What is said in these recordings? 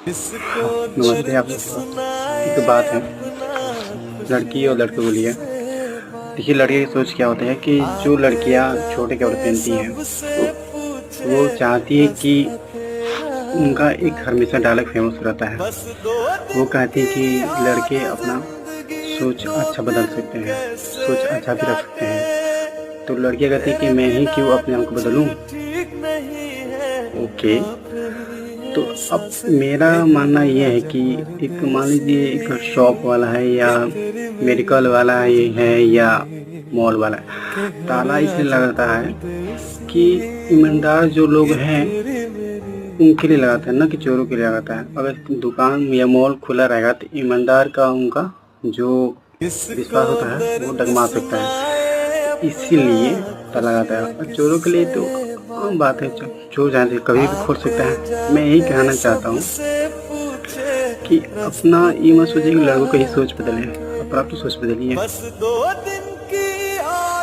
नमस्ते आप लोग। एक बात है, लड़की और लड़के को लिए। देखिए, लड़के की सोच क्या होता है कि जो लड़कियां छोटे कपड़े पहनती हैं वो चाहती है कि उनका एक हमेशा डायलॉग फेमस रहता है। वो कहती है कि लड़के अपना सोच अच्छा बदल सकते हैं, सोच अच्छा भी रख सकते हैं। तो लड़कियां कहती है कि मैं ही क्यों अपने आप को बदलूं। ओके, तो अब मेरा मानना ये है कि एक मान लीजिए एक शॉप वाला है या मेडिकल वाला है या मॉल वाला है, ताला इसलिए लगाता है कि ईमानदार जो लोग हैं उनके लिए लगाता है, ना कि चोरों के लिए लगाता है। अगर दुकान या मॉल खुला रहेगा तो ईमानदार का उनका जो विश्वास होता है वो डगमा सकता है, इसीलिए ताला लगाता है। और चोरों के लिए तो आम बात है, चोर चाहे तो कभी भी खोल सकता है। मैं यही कहना चाहता हूँ कि अपना ये मत सोचिए कि लड़कों की ही सोच बदले, अपना तो सोच बदलिए।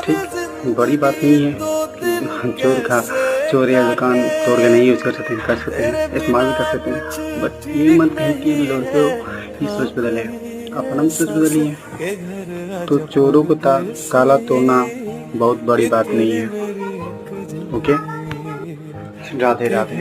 ठीक, बड़ी बात नहीं है कि चोर या दुकान तोड़ के नहीं यूज़ कर सकते हैं, इस्तेमाल भी कर सकते हैं। बट ये मत कहें कि लड़कों की सोच बदले, अपना भी सोच बदलिए। तो चोरों को ताला तोड़ना बहुत बड़ी बात नहीं है। ओके, राधे राधे।